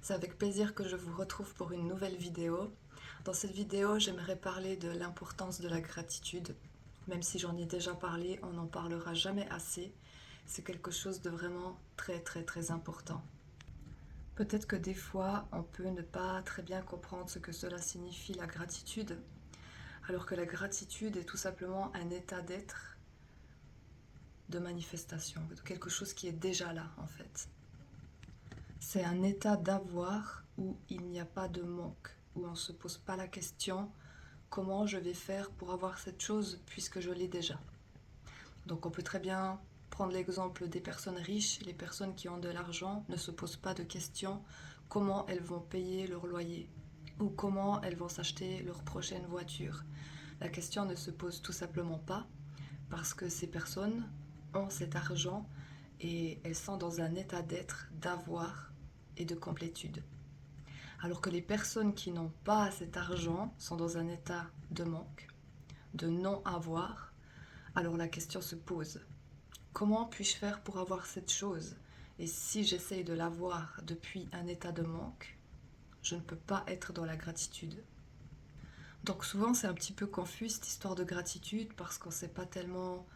C'est avec plaisir que je vous retrouve pour une nouvelle vidéo. Dans cette vidéo, j'aimerais parler de l'importance de la gratitude. Même si j'en ai déjà parlé, on n'en parlera jamais assez. C'est quelque chose de vraiment très important. Peut-être que des fois, on peut ne pas très bien comprendre ce que cela signifie la gratitude, alors que la gratitude est tout simplement un état d'être, de manifestation, de quelque chose qui est déjà là en fait. C'est un état d'avoir où il n'y a pas de manque, où on ne se pose pas la question comment je vais faire pour avoir cette chose puisque je l'ai déjà. Donc on peut très bien prendre l'exemple des personnes riches. Les personnes qui ont de l'argent ne se posent pas de questions comment elles vont payer leur loyer ou comment elles vont s'acheter leur prochaine voiture. La question ne se pose tout simplement pas parce que ces personnes ont cet argent et elles sont dans un état d'être, d'avoir et de complétude. Alors que les personnes qui n'ont pas cet argent sont dans un état de manque, de non-avoir, alors la question se pose. Comment puis-je faire pour avoir cette chose? Et si j'essaye de l'avoir depuis un état de manque, je ne peux pas être dans la gratitude. Donc souvent c'est un petit peu confus cette histoire de gratitude parce qu'on ne sait pas tellement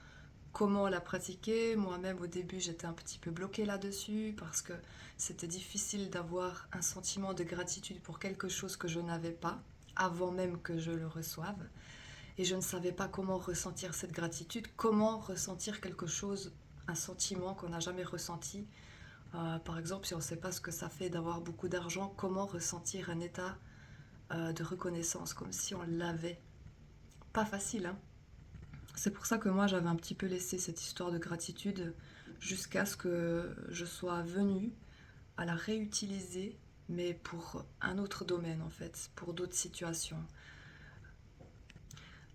comment la pratiquer. Moi-même au début j'étais un petit peu bloquée là-dessus parce que c'était difficile d'avoir un sentiment de gratitude pour quelque chose que je n'avais pas avant même que je le reçoive. Et je ne savais pas comment ressentir cette gratitude, comment ressentir quelque chose, un sentiment qu'on n'a jamais ressenti. Par exemple, si on ne sait pas ce que ça fait d'avoir beaucoup d'argent, comment ressentir un état de reconnaissance, comme si on l'avait. Pas facile, hein. C'est pour ça que moi j'avais un petit peu laissé cette histoire de gratitude jusqu'à ce que je sois venue à la réutiliser, mais pour un autre domaine en fait, pour d'autres situations.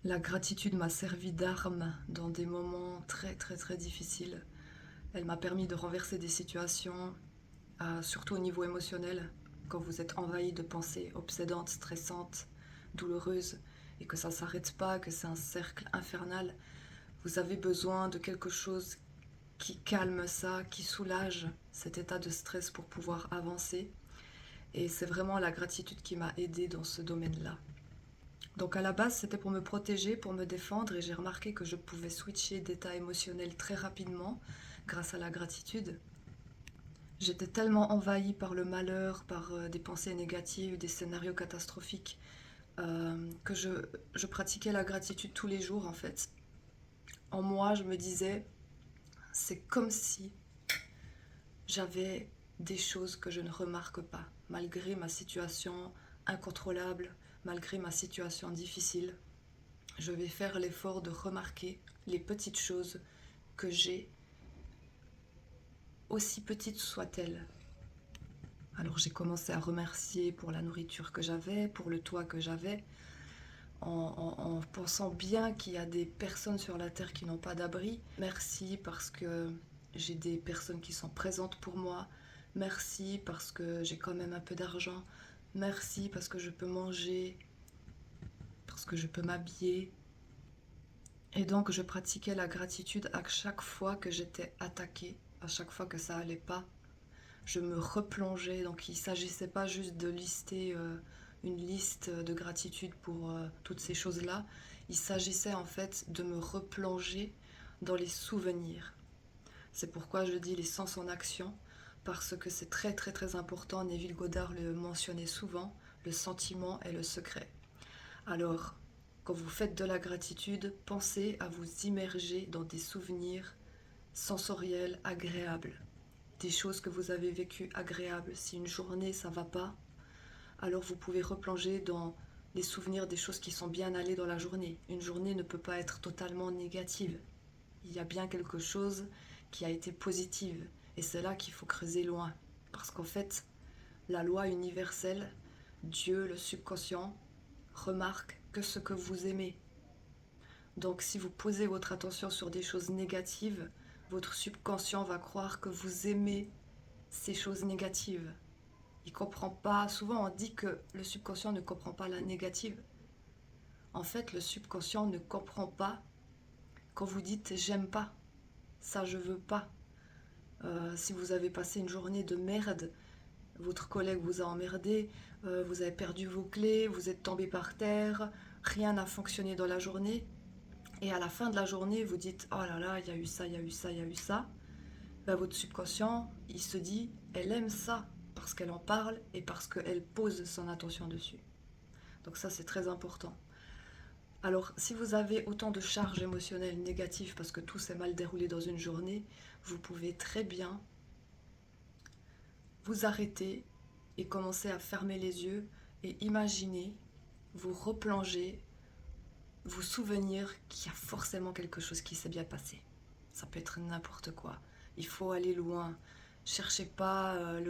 La gratitude m'a servi d'arme dans des moments très difficiles. Elle m'a permis de renverser des situations, surtout au niveau émotionnel, quand vous êtes envahi de pensées obsédantes, stressantes, douloureuses, et que ça ne s'arrête pas, que c'est un cercle infernal. Vous avez besoin de quelque chose qui calme ça, qui soulage cet état de stress pour pouvoir avancer. Et c'est vraiment la gratitude qui m'a aidée dans ce domaine-là. Donc à la base, c'était pour me protéger, pour me défendre, et j'ai remarqué que je pouvais switcher d'état émotionnel très rapidement grâce à la gratitude. J'étais tellement envahie par le malheur, par des pensées négatives, des scénarios catastrophiques, que je pratiquais la gratitude tous les jours en fait. En moi, je me disais, c'est comme si j'avais des choses que je ne remarque pas, malgré ma situation incontrôlable, malgré ma situation difficile. Je vais faire l'effort de remarquer les petites choses que j'ai, aussi petites soient-elles. Alors j'ai commencé à remercier pour la nourriture que j'avais, pour le toit que j'avais, en pensant bien qu'il y a des personnes sur la terre qui n'ont pas d'abri. Merci parce que j'ai des personnes qui sont présentes pour moi. Merci parce que j'ai quand même un peu d'argent. Merci parce que je peux manger, parce que je peux m'habiller. Et donc je pratiquais la gratitude à chaque fois que j'étais attaquée, à chaque fois que ça allait pas. Je me replongeais, donc il ne s'agissait pas juste de lister une liste de gratitude pour toutes ces choses-là. Il s'agissait en fait de me replonger dans les souvenirs. C'est pourquoi je dis les sens en action, parce que c'est très important. Neville Goddard le mentionnait souvent, le sentiment est le secret. Alors, quand vous faites de la gratitude, pensez à vous immerger dans des souvenirs sensoriels agréables, des choses que vous avez vécues agréables. Si une journée ça va pas, alors vous pouvez replonger dans les souvenirs des choses qui sont bien allées dans la journée. Une journée ne peut pas être totalement négative. Il y a bien quelque chose qui a été positive. Et c'est là qu'il faut creuser loin. Parce qu'en fait, la loi universelle, Dieu, le subconscient, remarque que ce que vous aimez. Donc si vous posez votre attention sur des choses négatives, votre subconscient va croire que vous aimez ces choses négatives. Il comprend pas. Souvent on dit que le subconscient ne comprend pas la négative. En fait, le subconscient ne comprend pas quand vous dites j'aime pas, ça je veux pas. Si vous avez passé une journée de merde, votre collègue vous a emmerdé, vous avez perdu vos clés, vous êtes tombé par terre, rien n'a fonctionné dans la journée, et à la fin de la journée, vous dites oh là là, il y a eu ça, il y a eu ça, il y a eu ça. Ben, votre subconscient, il se dit elle aime ça parce qu'elle en parle et parce qu'elle pose son attention dessus. Donc ça, c'est très important. Alors, si vous avez autant de charges émotionnelles négatives parce que tout s'est mal déroulé dans une journée, vous pouvez très bien vous arrêter et commencer à fermer les yeux et imaginer, vous replonger, vous souvenir qu'il y a forcément quelque chose qui s'est bien passé. Ça peut être n'importe quoi. Il faut aller loin. Cherchez pas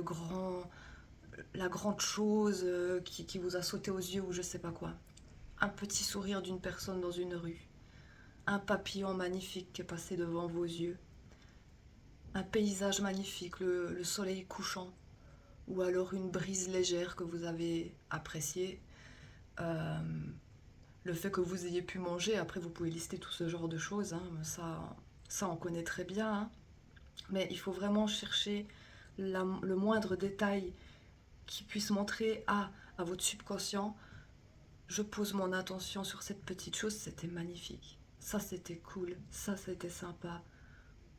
la grande chose qui vous a sauté aux yeux ou je sais pas quoi. Un petit sourire d'une personne dans une rue. Un papillon magnifique qui est passé devant vos yeux. Un paysage magnifique, le soleil couchant. Ou alors une brise légère que vous avez appréciée. Euh, le fait que vous ayez pu manger, après vous pouvez lister tout ce genre de choses, hein, ça on connaît très bien. Hein. Mais il faut vraiment chercher le moindre détail qui puisse montrer à votre subconscient, je pose mon attention sur cette petite chose, c'était magnifique. Ça c'était cool, ça c'était sympa.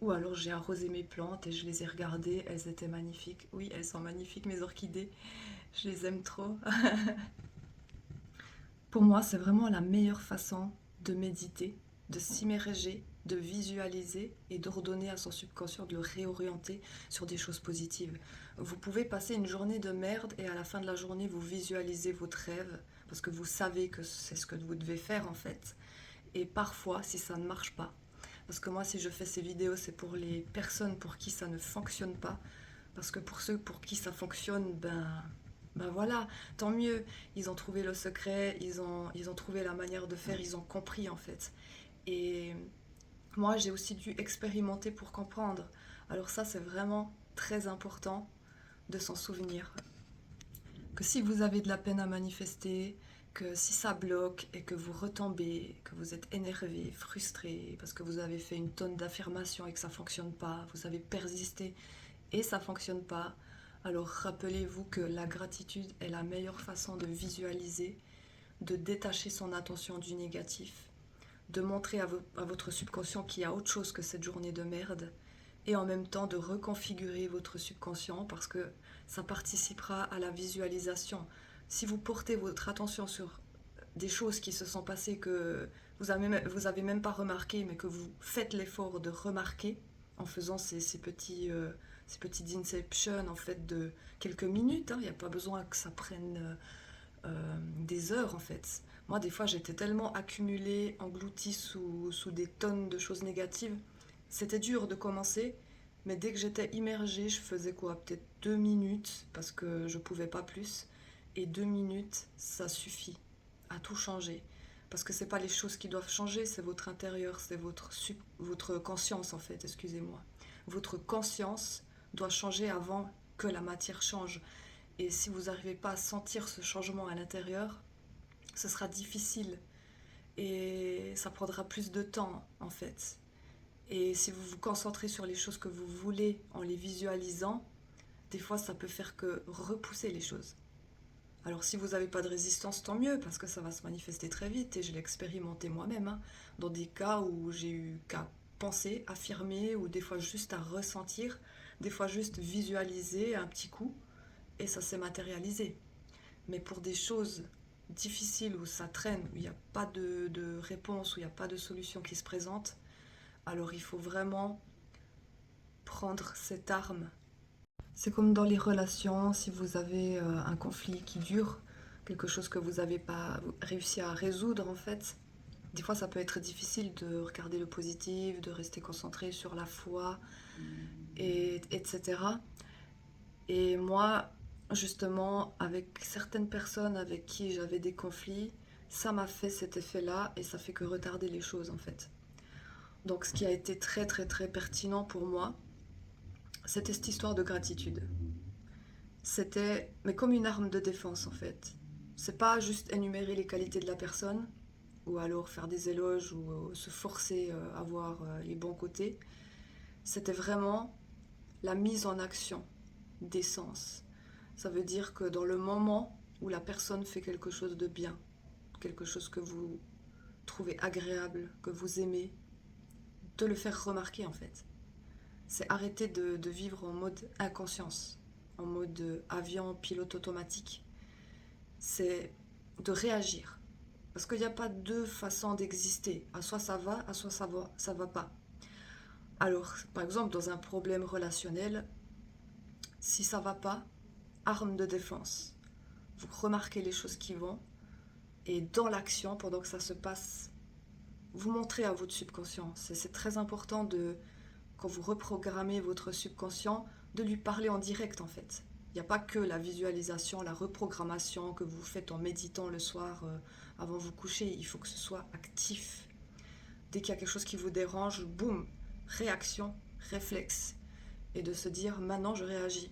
Ou alors j'ai arrosé mes plantes et je les ai regardées, elles étaient magnifiques. Oui, elles sont magnifiques mes orchidées, je les aime trop. Pour moi, c'est vraiment la meilleure façon de méditer, de s'immerger, de visualiser et d'ordonner à son subconscient de le réorienter sur des choses positives. Vous pouvez passer une journée de merde et à la fin de la journée, vous visualisez votre rêve parce que vous savez que c'est ce que vous devez faire en fait. Et parfois, si ça ne marche pas, parce que moi, si je fais ces vidéos, c'est pour les personnes pour qui ça ne fonctionne pas, parce que pour ceux pour qui ça fonctionne, ben voilà, tant mieux. Ils ont trouvé le secret, ils ont trouvé la manière de faire, ils ont compris en fait. Et moi, j'ai aussi dû expérimenter pour comprendre. Alors ça, c'est vraiment très important de s'en souvenir. Que si vous avez de la peine à manifester, que si ça bloque et que vous retombez, que vous êtes énervé, frustré, parce que vous avez fait une tonne d'affirmations et que ça ne fonctionne pas, vous avez persisté et ça ne fonctionne pas, alors rappelez-vous que la gratitude est la meilleure façon de visualiser, de détacher son attention du négatif, de montrer à votre subconscient qu'il y a autre chose que cette journée de merde et en même temps de reconfigurer votre subconscient parce que ça participera à la visualisation. Si vous portez votre attention sur des choses qui se sont passées que vous avez même pas remarqué mais que vous faites l'effort de remarquer en faisant ces petites inceptions en fait de quelques minutes, hein, il n'y a pas besoin que ça prenne des heures en fait. Moi, des fois, j'étais tellement accumulée, engloutie sous des tonnes de choses négatives. C'était dur de commencer, mais dès que j'étais immergée, je faisais quoi? Peut-être 2 minutes, parce que je pouvais pas plus. Et 2 minutes, ça suffit à tout changer. Parce que c'est pas les choses qui doivent changer, c'est votre intérieur, c'est votre conscience en fait, excusez-moi. Votre conscience doit changer avant que la matière change. Et si vous n'arrivez pas à sentir ce changement à l'intérieur, ce sera difficile et ça prendra plus de temps en fait. Et si vous vous concentrez sur les choses que vous voulez en les visualisant, des fois ça peut faire que repousser les choses. Alors si vous n'avez pas de résistance, tant mieux, parce que ça va se manifester très vite, et je l'ai expérimenté moi-même, hein, dans des cas où j'ai eu qu'à penser, affirmer, ou des fois juste à ressentir, des fois juste visualiser un petit coup, et ça s'est matérialisé. Mais pour des choses difficiles où ça traîne, où il n'y a pas de réponse, où il n'y a pas de solution qui se présente, alors il faut vraiment prendre cette arme. C'est comme dans les relations, si vous avez un conflit qui dure, quelque chose que vous n'avez pas réussi à résoudre en fait, des fois ça peut être difficile de regarder le positif, de rester concentré sur la foi, etc. Et moi, justement, avec certaines personnes avec qui j'avais des conflits, ça m'a fait cet effet-là et ça fait que retarder les choses en fait. Donc ce qui a été très très très pertinent pour moi, c'était cette histoire de gratitude. C'était mais comme une arme de défense en fait. C'est pas juste énumérer les qualités de la personne ou alors faire des éloges ou se forcer à voir les bons côtés. C'était vraiment la mise en action des sens. Ça veut dire que dans le moment où la personne fait quelque chose de bien, quelque chose que vous trouvez agréable, que vous aimez, de le faire remarquer en fait. C'est arrêter de vivre en mode inconscience, en mode avion pilote automatique. C'est de réagir. Parce qu'il n'y a pas deux façons d'exister. À soit ça va, à soit ça va pas. Alors, par exemple, dans un problème relationnel, si ça va pas, arme de défense. Vous remarquez les choses qui vont et dans l'action, pendant que ça se passe, vous montrez à votre subconscient. C'est très important de, quand vous reprogrammez votre subconscient, de lui parler en direct en fait. Il n'y a pas que la visualisation, la reprogrammation que vous faites en méditant le soir avant de vous coucher. Il faut que ce soit actif. Dès qu'il y a quelque chose qui vous dérange, boum, réaction, réflexe. Et de se dire, maintenant je réagis.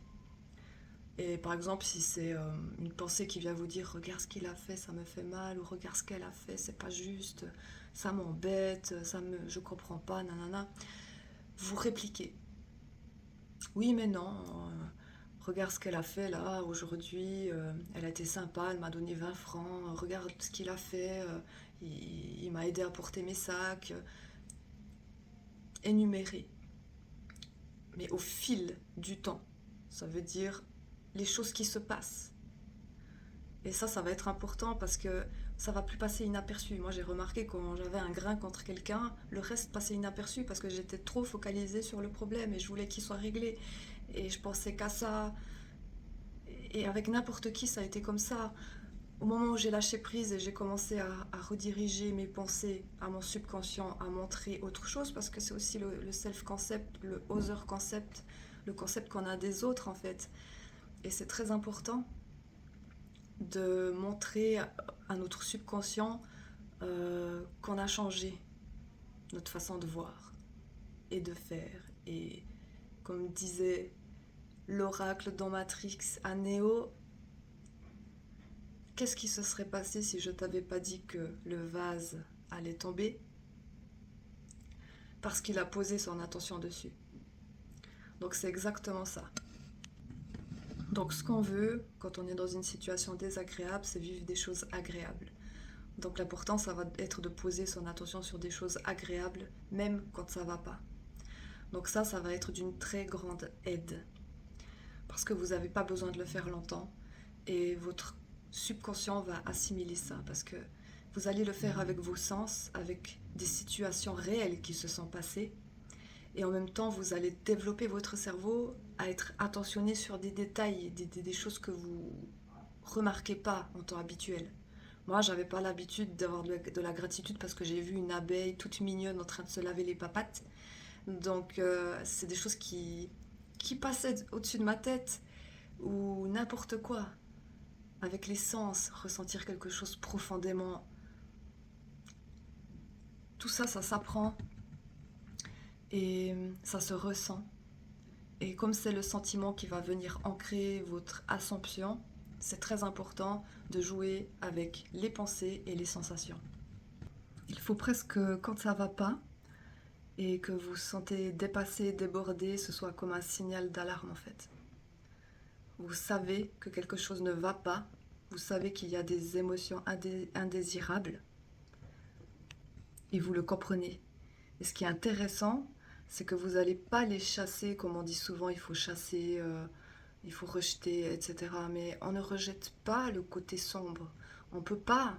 Et par exemple, si c'est une pensée qui vient vous dire regarde ce qu'il a fait, ça me fait mal, ou regarde ce qu'elle a fait, c'est pas juste, ça m'embête, je comprends pas, nanana. Vous répliquez. Oui, mais non, regarde ce qu'elle a fait là aujourd'hui, elle a été sympa, elle m'a donné 20 francs, regarde ce qu'il a fait, il m'a aidé à porter mes sacs. Énumérer, mais au fil du temps. Ça veut dire les choses qui se passent. Et ça va être important parce que ça va plus passer inaperçu. Moi, j'ai remarqué quand j'avais un grain contre quelqu'un, le reste passait inaperçu parce que j'étais trop focalisée sur le problème et je voulais qu'il soit réglé. Et je pensais qu'à ça. Et avec n'importe qui, ça a été comme ça. Au moment où j'ai lâché prise et j'ai commencé à rediriger mes pensées à mon subconscient, à montrer autre chose, parce que c'est aussi le self-concept, le other concept, le concept qu'on a des autres en fait. Et c'est très important de montrer à notre subconscient qu'on a changé notre façon de voir et de faire. Et comme disait l'oracle dans Matrix à Neo, qu'est-ce qui se serait passé si je t'avais pas dit que le vase allait tomber? Parce qu'il a posé son attention dessus. Donc c'est exactement ça. Donc ce qu'on veut quand on est dans une situation désagréable, c'est vivre des choses agréables. Donc l'important, ça va être de poser son attention sur des choses agréables, même quand ça va pas. Donc ça va être d'une très grande aide. Parce que vous n'avez pas besoin de le faire longtemps. Et votre subconscient va assimiler ça. Parce que vous allez le faire avec vos sens, avec des situations réelles qui se sont passées. Et en même temps, vous allez développer votre cerveau à être attentionné sur des détails, des choses que vous remarquez pas en temps habituel. Moi, j'avais pas l'habitude d'avoir de la gratitude parce que j'ai vu une abeille toute mignonne en train de se laver les papates. Donc, c'est des choses qui passaient au-dessus de ma tête ou n'importe quoi. Avec les sens, ressentir quelque chose profondément. Tout ça, ça s'apprend et ça se ressent. Et comme c'est le sentiment qui va venir ancrer votre assomption, c'est très important de jouer avec les pensées et les sensations. Il faut presque, quand ça va pas et que vous vous sentez dépassé, débordé, ce soit comme un signal d'alarme en fait. Vous savez que quelque chose ne va pas, vous savez qu'il y a des émotions indésirables et vous le comprenez. Et ce qui est intéressant, c'est que vous n'allez pas les chasser, comme on dit souvent, il faut chasser, il faut rejeter, etc. Mais on ne rejette pas le côté sombre. On ne peut pas.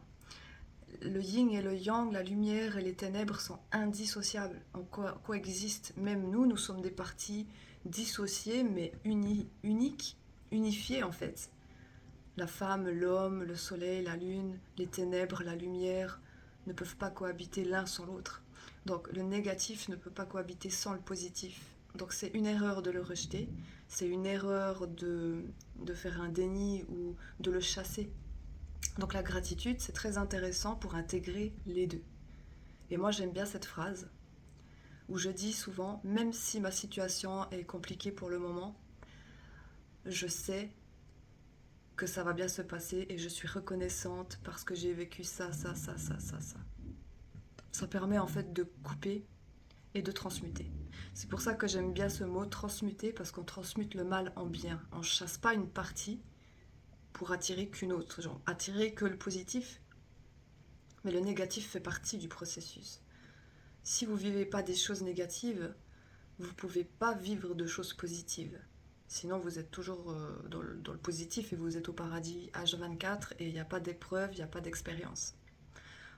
Le yin et le yang, la lumière et les ténèbres sont indissociables. On coexistent. Même nous, nous sommes des parties dissociées, mais uniques, unifiées en fait. La femme, l'homme, le soleil, la lune, les ténèbres, la lumière ne peuvent pas cohabiter l'un sans l'autre. Donc le négatif ne peut pas cohabiter sans le positif. Donc c'est une erreur de le rejeter, c'est une erreur de faire un déni ou de le chasser. Donc la gratitude, c'est très intéressant pour intégrer les deux. Et moi j'aime bien cette phrase où je dis souvent, même si ma situation est compliquée pour le moment, je sais que ça va bien se passer et je suis reconnaissante parce que j'ai vécu ça. Ça permet en fait de couper et de transmuter. C'est pour ça que j'aime bien ce mot transmuter, parce qu'on transmute le mal en bien. On ne chasse pas une partie, pour attirer qu'une autre, genre attirer que le positif, mais le négatif fait partie du processus. Si vous ne vivez pas des choses négatives, vous ne pouvez pas vivre de choses positives. Sinon, vous êtes toujours dans le positif et vous êtes au paradis H24 et il n'y a pas d'épreuve, il n'y a pas d'expérience.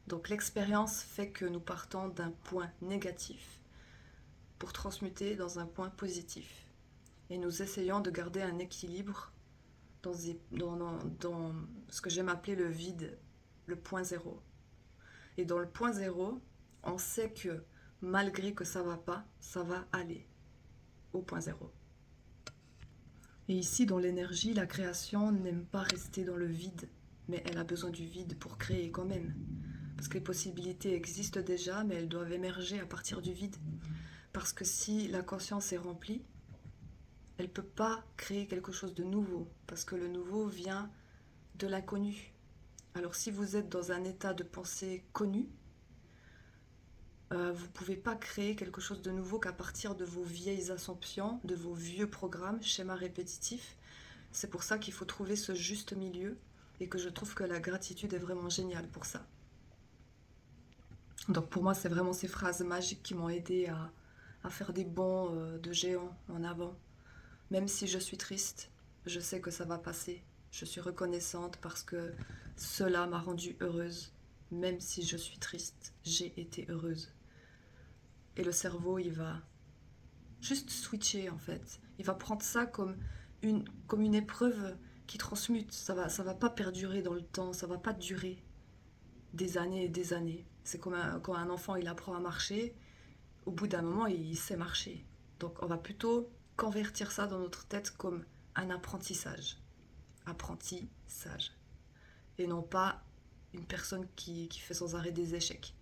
Donc l'expérience fait que nous partons d'un point négatif pour transmuter dans un point positif. Et nous essayons de garder un équilibre dans ce que j'aime appeler le vide, le point zéro. Et dans le point zéro, on sait que malgré que ça va pas, ça va aller au point zéro. Et ici, dans l'énergie, la création n'aime pas rester dans le vide, mais elle a besoin du vide pour créer quand même. Parce que les possibilités existent déjà, mais elles doivent émerger à partir du vide. Parce que si la conscience est remplie, elle ne peut pas créer quelque chose de nouveau, parce que le nouveau vient de l'inconnu. Alors si vous êtes dans un état de pensée connu, vous ne pouvez pas créer quelque chose de nouveau qu'à partir de vos vieilles assumptions, de vos vieux programmes, schémas répétitifs. C'est pour ça qu'il faut trouver ce juste milieu et que je trouve que la gratitude est vraiment géniale pour ça. Donc pour moi, c'est vraiment ces phrases magiques qui m'ont aidé à faire des bonds de géant en avant. Même si je suis triste, je sais que ça va passer. Je suis reconnaissante parce que cela m'a rendue heureuse. Même si je suis triste, j'ai été heureuse. Et le cerveau, il va juste switcher en fait. Il va prendre ça comme une épreuve qui transmute. Ça va pas perdurer dans le temps, ça va pas durer des années et des années. C'est comme quand un enfant il apprend à marcher, au bout d'un moment il sait marcher. Donc on va plutôt convertir ça dans notre tête comme un apprentissage. Apprentissage. Et non pas une personne qui fait sans arrêt des échecs.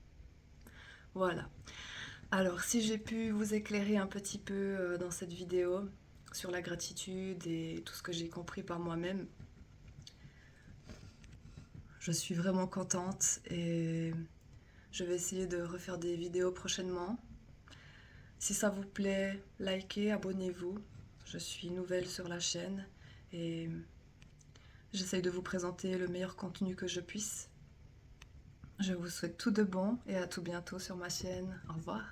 Voilà. Alors, si j'ai pu vous éclairer un petit peu dans cette vidéo sur la gratitude et tout ce que j'ai compris par moi-même, je suis vraiment contente et je vais essayer de refaire des vidéos prochainement. Si ça vous plaît, likez, abonnez-vous. Je suis nouvelle sur la chaîne et j'essaye de vous présenter le meilleur contenu que je puisse. Je vous souhaite tout de bon et à tout bientôt sur ma chaîne. Au revoir.